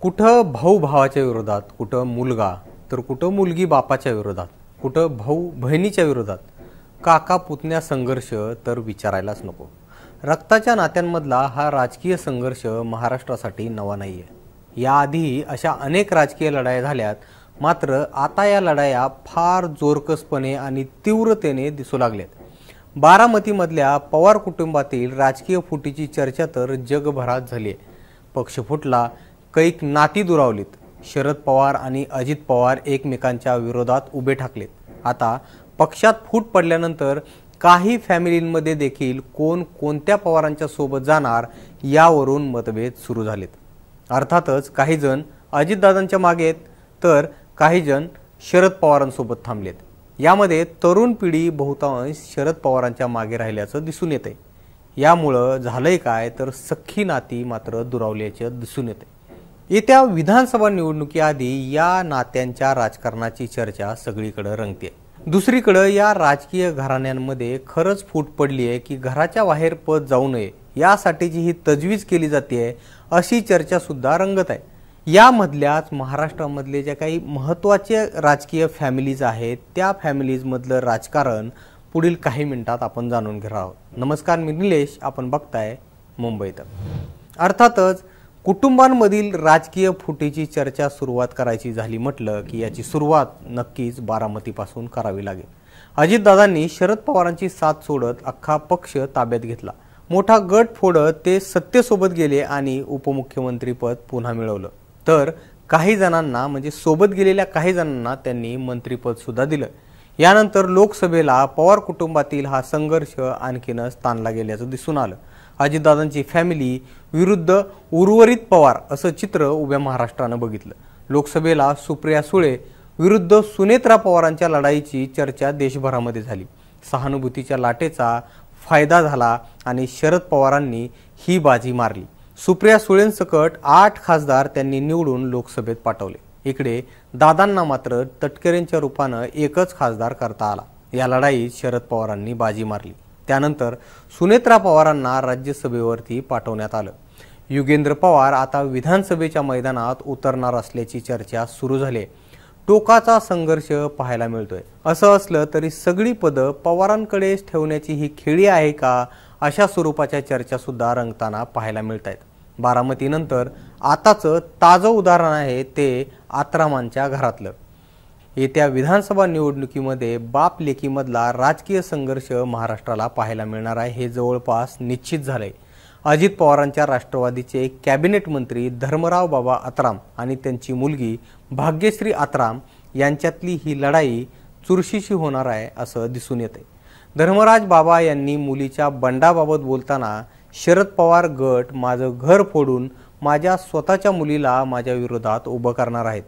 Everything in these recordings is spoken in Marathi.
कुठं भाऊ भावाच्या विरोधात, कुठं मुलगा, तर कुठं मुलगी बापाच्या विरोधात, कुठं भाऊ बहिणीच्या विरोधात, काका पुतण्या संघर्ष तर विचारायलाच नको। रक्ताच्या नात्यांमधला हा राजकीय संघर्ष महाराष्ट्रासाठी नवा नाहीये। याआधी अशा अनेक राजकीय लढाया झाल्यात, मात्र आता या लढाया फार जोरकसपणे आणि तीव्रतेने दिसू लागल्यात। बारामतीमधल्या पवार कुटुंबातील राजकीय फुटीची चर्चा तर जगभरात झाली आहे। पक्ष फुटला, कैक नाती दुरावलीत, शरद पवार आणि अजित पवार एकमेकांच्या विरोधात उभे ठाकलेत। आता पक्षात फूट पडल्यानंतर काही फॅमिलींमध्ये देखील कोण कोणत्या पवारांच्या सोबत जाणार यावरून मतभेद सुरू झालेत। अर्थातच काही जण अजितदादांच्या मागे तर काही जण शरद पवारांसोबत थांबलेत। यामध्ये तरुण पिढी बहुतांश शरद पवारांच्या मागे राहिल्याचं दिसून येते। यामुळे झालंय काय तर सख्खी नाती मात्र दुरावल्याचे दिसून येते। येत्या विधानसभा निवडणुकीआधी या नात्यांच्या राजकारणाची चर्चा सगळीकडे रंगते। दुसरीकडे या राजकीय घराण्यांमध्ये खरंच फूट पडली आहे की घराच्या बाहेर पद जाऊ नये यासाठीची ही तजवीज केली जाते अशी चर्चा सुद्धा रंगत आहे। यामधल्याच महाराष्ट्रामधले ज्या काही महत्त्वाचे राजकीय फॅमिलीज आहेत त्या फॅमिलीजमधलं राजकारण पुढील काही मिनिटात आपण जाणून घेणार आहोत। नमस्कार, मी निलेश, आपण बघताय मुंबई तक। अर्थातच कुटुंबांमधील राजकीय फुटीची चर्चा सुरुवात करायची झाली म्हटलं की याची सुरुवात नक्कीच बारामतीपासून करावी लागेल। अजितदादांनी शरद पवारांची साथ सोडत अख्खा पक्ष ताब्यात घेतला। मोठा गट फोडत ते सत्तेसोबत गेले आणि उपमुख्यमंत्रीपद पुन्हा मिळवलं। तर काही जणांना म्हणजे सोबत गेलेल्या काही जणांना त्यांनी मंत्रीपद सुद्धा दिलं। यानंतर लोकसभेला पवार कुटुंबातील हा संघर्ष आणखीनच ताणला गेल्याचं दिसून आलं। अजितदादांची फॅमिली विरुद्ध उर्वरित पवार असं चित्र उभ्या महाराष्ट्रानं बघितलं। लोकसभेला सुप्रिया सुळे विरुद्ध सुनेत्रा पवारांच्या लढाईची चर्चा देशभरामध्ये झाली। सहानुभूतीच्या लाटेचा फायदा झाला आणि शरद पवारांनी ही बाजी मारली। सुप्रिया सुळेंसकट 8 खासदार त्यांनी निवडून लोकसभेत पाठवले। इकडे दादांना मात्र तटकरेंच्या रूपानं एकच खासदार करता आला। या लढाईत शरद पवारांनी बाजी मारली। त्यानंतर सुनेत्रा पवारांना राज्यसभेवरती पाठवण्यात आलं। युगेंद्र पवार आता विधानसभेच्या मैदानात उतरणार असल्याची चर्चा सुरू झाली। टोकाचा संघर्ष पाहायला मिळतोय। असं असलं तरी सगळी पदं पवारांकडेच ठेवण्याची ही खेळी आहे का अशा स्वरूपाच्या चर्चा सुद्धा रंगताना पाहायला मिळत आहेत। बारामतीनंतर आताचं ताजं उदाहरण आहे ते आत्रामांच्या घरातलं। येत्या विधानसभा निवडणुकीमध्ये बाप लेकीमधला राजकीय संघर्ष महाराष्ट्राला पाहायला मिळणार आहे हे जवळपास निश्चित झालंय। अजित पवारांच्या राष्ट्रवादीचे कॅबिनेट मंत्री धर्मराव बाबा आत्राम आणि त्यांची मुलगी भाग्यश्री आत्राम यांच्यातली ही लढाई चुरशीची होणार आहे असं दिसून येते। धर्मराज बाबा यांनी मुलीच्या बंडाबाबत बोलताना शरद पवार गट माझं घर फोडून माझ्या स्वतःच्या मुलीला माझ्या विरोधात उभं करणार आहेत,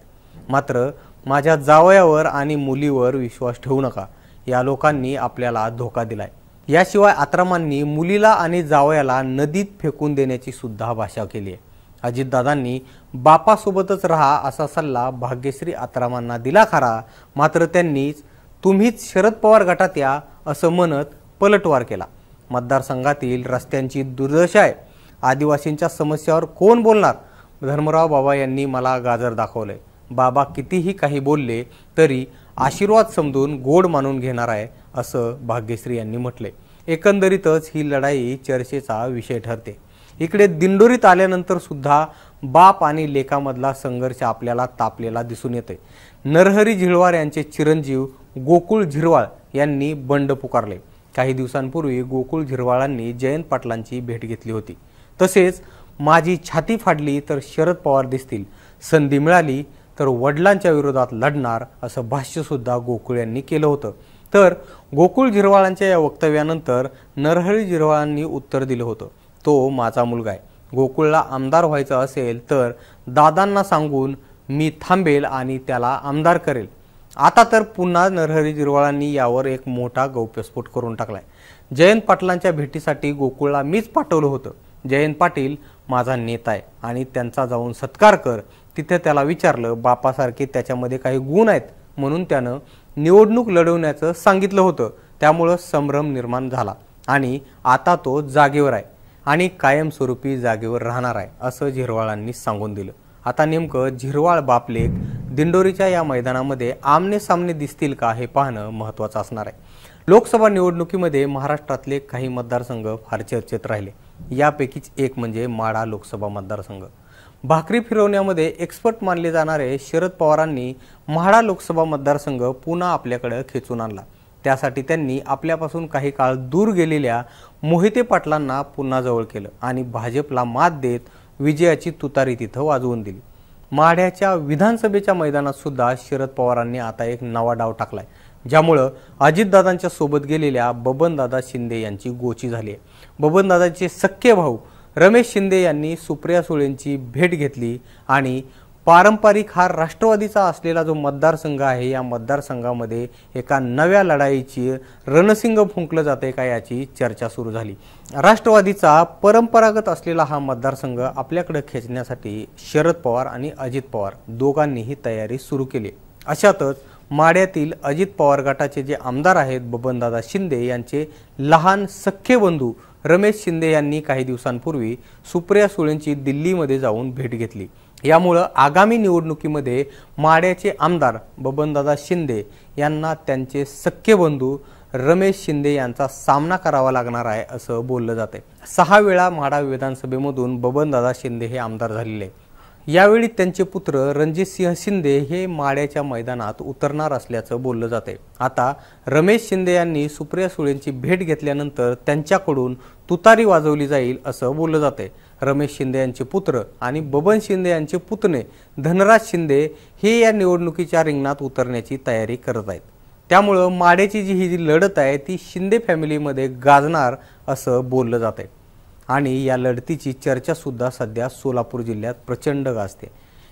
मात्र माझ्या जावयावर आणि मुलीवर विश्वास ठेवू नका, या लोकांनी आपल्याला धोका दिलाय। याशिवाय आत्रामांनी मुलीला आणि जावयाला नदीत फेकून देण्याची सुद्धा भाषा केली आहे। अजितदादांनी बापासोबतच राहा असा सल्ला भाग्यश्री आत्रामांना दिला खरा, मात्र त्यांनीच तुम्हीच शरद पवार गटात या असं म्हणत पलटवार केला। मतदारसंघातील रस्त्यांची दुर्दशा आहे, आदिवासींच्या समस्यावर कोण बोलणार? धर्मराव बाबा यांनी मला गाजर दाखवलंय। बाबा कितीही काही बोलले तरी आशीर्वाद समजून गोड मानून घेणार आहे असं भाग्यश्री यांनी म्हटले। एकंदरीतच ही लढाई चर्चेचा विषय ठरते। इकडे दिंडोरीत आल्यानंतर सुद्धा बाप आणि लेकामधला संघर्ष आपल्याला तापलेला दिसून येते। नरहरी झिरवाळ यांचे चिरंजीव गोकुळ झिरवाळ यांनी बंड पुकारले। काही दिवसांपूर्वी गोकुळ झिरवाळांनी जयंत पाटलांची भेट घेतली होती। तसेच माझी छाती फाडली तर शरद पवार दिसतील, संधी मिळाली तर वडिलांच्या विरोधात लढणार असं भाष्य सुद्धा गोकुळ यांनी केलं होतं। तर गोकुळ झिरवाळांच्या या वक्तव्यानंतर नरहरी झिरवाळांनी उत्तर दिलं होतं, तो माझा मुलगा आहे, गोकुळला आमदार व्हायचं असेल तर दादांना सांगून मी थांबेल आणि त्याला आमदार करेल। आता तर पुन्हा नरहरी झिरवाळांनी यावर एक मोठा गौप्यस्फोट करून टाकलाय। जयंत पाटलांच्या भेटीसाठी गोकुळला मीच पाठवलं होतं। जयंत पाटील माझा नेता आहे आणि त्यांचा जाऊन सत्कार कर। तिथे त्याला विचारलं, बापासारखे त्याच्यामध्ये काही गुण आहेत म्हणून त्यानं निवडणूक लढवण्याचं सांगितलं होतं। त्यामुळे संभ्रम निर्माण झाला आणि आता तो जागेवर आहे आणि कायमस्वरूपी जागेवर राहणार आहे असं झिरवाळांनी सांगून दिलं। आता नेमकं झिरवाळ बापलेक दिंडोरीच्या या मैदानामध्ये आमने सामने दिसतील का हे पाहणं महत्त्वाचं असणार आहे। लोकसभा निवडणुकीमध्ये महाराष्ट्रातले काही मतदारसंघ फार चर्चेत राहिले। यापैकीच एक म्हणजे माढा लोकसभा मतदारसंघ। भाकरी फिरवण्यामध्ये एक्सपर्ट मानले जाणारे शरद पवारांनी माढा लोकसभा मतदारसंघ पुन्हा आपल्याकडे खेचून आणला। त्यासाठी त्यांनी आपल्यापासून काही काळ दूर गेलेल्या मोहिते पाटलांना पुन्हा जवळ केलं आणि भाजपला मात देत विजयाची तुतारी तिथं वाजवून दिली। माढ्याच्या विधानसभेच्या मैदानात सुद्धा शरद पवारांनी आता एक नवा डाव टाकलाय, ज्यामुळे अजितदादांच्या सोबत गेलेल्या बबनदादा शिंदे यांची गोची झाली आहे। बबनदादांचे सख्खे भाऊ रमेश शिंदे यांनी सुप्रिया सुळेंची भेट घेतली आणि पारंपरिक हा राष्ट्रवादीचा असलेला जो मतदारसंघ आहे या मतदारसंघामध्ये एका नव्या लढाईची रणसिंग फुंकलं जाते का याची चर्चा सुरू झाली। राष्ट्रवादीचा परंपरागत असलेला हा मतदारसंघ आपल्याकडे खेचण्यासाठी शरद पवार आणि अजित पवार दोघांनीही तयारी सुरू केली। अशातच माढ्यातील अजित पवार गटाचे जे आमदार आहेत बबनदादा शिंदे यांचे लहान सख्खे बंधू रमेश शिंदे यांनी काही दिवसांपूर्वी सुप्रिया सुळेंची दिल्लीमध्ये जाऊन भेट घेतली। यामुळे आगामी निवडणुकीमध्ये माढ्याचे आमदार बबनदादा शिंदे यांना त्यांचे सख्खे बंधू रमेश शिंदे यांचा सामना करावा लागणार आहे असं बोललं जाते। 6 वेळा माढा विधानसभेमधून बबनदादा शिंदे हे आमदार झालेले। यावेळी त्यांचे पुत्र रणजितसिंह शिंदे हे माढ्याच्या मैदानात उतरणार असल्याचं बोललं जाते। आता रमेश शिंदे यांनी सुप्रिया सुळेंची भेट घेतल्यानंतर त्यांच्याकडून तुतारी वाजवली जाईल असं बोललं जाते। रमेश शिंदे यांचे पुत्र आणि बबन शिंदे यांचे पुतणे धनराज शिंदे हे या निवडणुकीच्या रिंगणात उतरण्याची तयारी करत आहेत। त्यामुळे माढ्याची जी लढत आहे ती शिंदे फॅमिलीमध्ये गाजणार असं बोललं जाते आणि या लढतीची चर्चा सुद्धा सध्या सोलापूर जिल्ह्यात प्रचंड गाजते।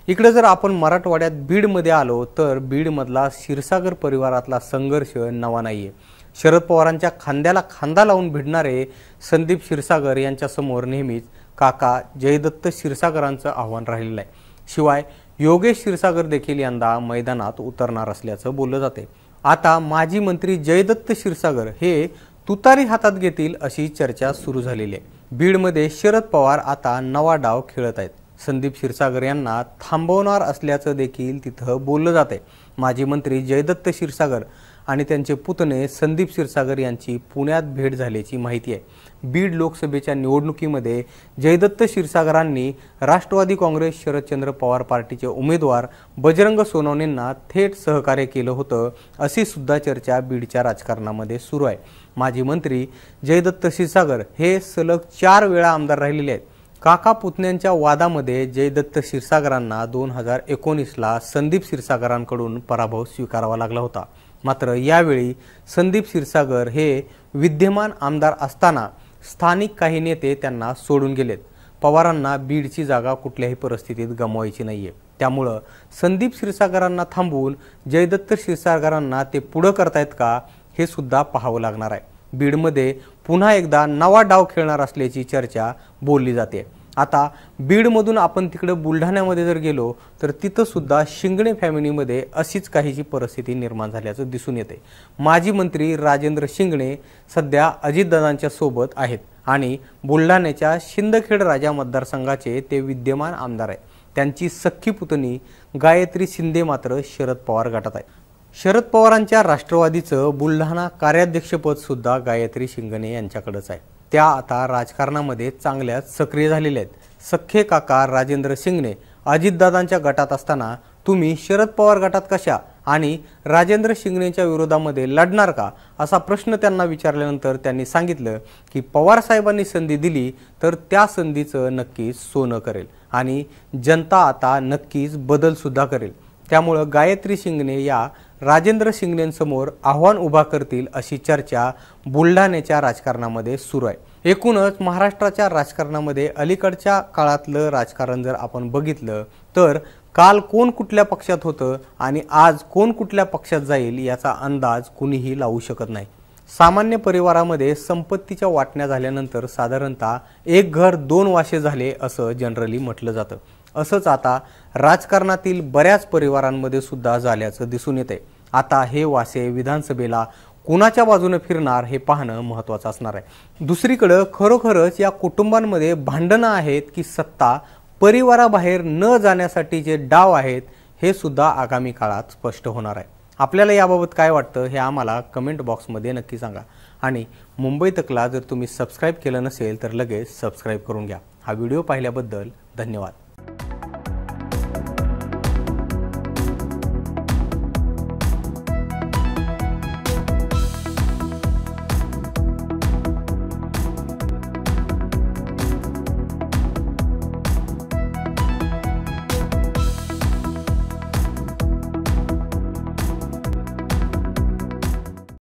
इकडे जर आपण मराठवाड्यात बीडमध्ये आलो तर बीडमधला क्षीरसागर परिवारातला संघर्ष नवा नाहीये। शरद पवारांच्या खांद्याला खांदा लावून भिडणारे संदीप क्षीरसागर यांच्या समोर नेहमीच काका जयदत्त क्षीरसागरांचं आव्हान राहिलेलं आहे। शिवाय योगेश क्षीरसागर देखील यंदा मैदानात उतरणार असल्याचं बोललं जाते। आता माजी मंत्री जयदत्त क्षीरसागर हे तुतारी हातात घेतील अशी चर्चा सुरू झालेली आहे। बीडमध्ये शरद पवार आता नवा डाव खेळत आहेत। संदीप क्षीरसागर यांना थांबवणार असल्याचं देखील तिथं बोललं जाते। माजी मंत्री जयदत्त क्षीरसागर आणि त्यांचे पुतणे संदीप क्षीरसागर यांची पुण्यात भेट झाल्याची माहिती आहे। बीड लोकसभेच्या निवडणुकीमध्ये जयदत्त क्षीरसागरांनी राष्ट्रवादी काँग्रेस शरदचंद्र पवार पार्टीचे उमेदवार बजरंग सोनवणेंना थेट सहकार्य केलं होतं अशी सुद्धा चर्चा बीडच्या राजकारणामध्ये सुरू आहे। माजी मंत्री जयदत्त क्षीरसागर हे सलग 4 वेळा आमदार राहिलेले आहेत। काका पुतण्यांच्या वादामध्ये जयदत्त क्षीरसागरांना 2019ला संदीप क्षीरसागरांकडून पराभव स्वीकारावा लागला होता। मात्र यावेळी संदीप क्षीरसागर हे विद्यमान आमदार असताना स्थानिक काही नेते त्यांना सोडून गेलेत। पवारांना बीडची जागा कुठल्याही परिस्थितीत गमवायची नाहीये। त्यामुळे संदीप क्षीरसागरांना थांबवून जयदत्त क्षीरसागरांना ते पुढे करतायत का हे सुद्धा पाहावं लागणार आहे। बीडमध्ये पुन्हा एकदा नवा डाव खेळणार असल्याची चर्चा बोलली जाते। आता बीडमधून आपण तिकडे बुलढाण्यामध्ये जर गेलो तर तिथं सुद्धा शिंगणे फॅमिलीमध्ये अशीच काहीची परिस्थिती निर्माण झाल्याचं दिसून येते। माजी मंत्री राजेंद्र शिंगणे सध्या अजितदादांच्या सोबत आहेत आणि बुलढाण्याच्या शिंदखेड राजा मतदारसंघाचे ते विद्यमान आमदार आहेत। त्यांची सख्खी पुतणी गायत्री शिंदे मात्र शरद पवार गटात आहे। शरद पवारांच्या राष्ट्रवादीचं बुलढाणा कार्याध्यक्षपद सुद्धा गायत्री शिंगणे यांच्याकडेच आहे। त्या आता राजकारणामध्ये चांगल्याच सक्रिय झालेल्या आहेत। सख्खे काका राजेंद्र शिंगणे अजितदादांच्या गटात असताना तुम्ही शरद पवार गटात कशा आणि राजेंद्र शिंगणेच्या विरोधामध्ये लढणार का असा प्रश्न त्यांना विचारल्यानंतर त्यांनी सांगितलं की पवार साहेबांनी संधी दिली तर त्या संधीचं नक्कीच सोनं करेल आणि जनता आता नक्कीच बदल सुद्धा करेल। त्यामुळे गायत्री शिंगणे या राजेंद्र शिंगणेंसमोर आव्हान उभा करतील अशी चर्चा बुलढाण्याच्या राजकारणामध्ये सुरू आहे। एकूणच महाराष्ट्राच्या राजकारणामध्ये अलीकडच्या काळातलं राजकारण जर आपण बघितलं तर काल कोण कुठल्या पक्षात होतं आणि आज कोण कुठल्या पक्षात जाईल याचा अंदाज कुणीही लावू शकत नाही। सामान्य परिवारामध्ये संपत्तीच्या वाटण्या झाल्यानंतर साधारणतः एक घर 2 वाशे झाले असं जनरली म्हटलं जातं। असंच आता राजकारणातील बऱ्याच परिवारांमध्ये सुद्धा झाल्याचं दिसून येते। आता हे वासे विधानसभेला कुणाच्या बाजूने फिरणार हे पाहणं महत्त्वाचं असणार आहे। दुसरीकडे खरोखरच या कुटुंबांमध्ये भांडणं आहेत की सत्ता परिवाराबाहेर न जाण्यासाठी जे डाव आहेत हे सुद्धा आगामी काळात स्पष्ट होणार आहे। आपल्याला याबाबत काय वाटतं हे आम्हाला कमेंट बॉक्समध्ये नक्की सांगा आणि मुंबई तकला जर तुम्ही सबस्क्राइब केलं नसेल तर लगेच सबस्क्राइब करून घ्या। हा व्हिडिओ पाहिल्याबद्दल धन्यवाद।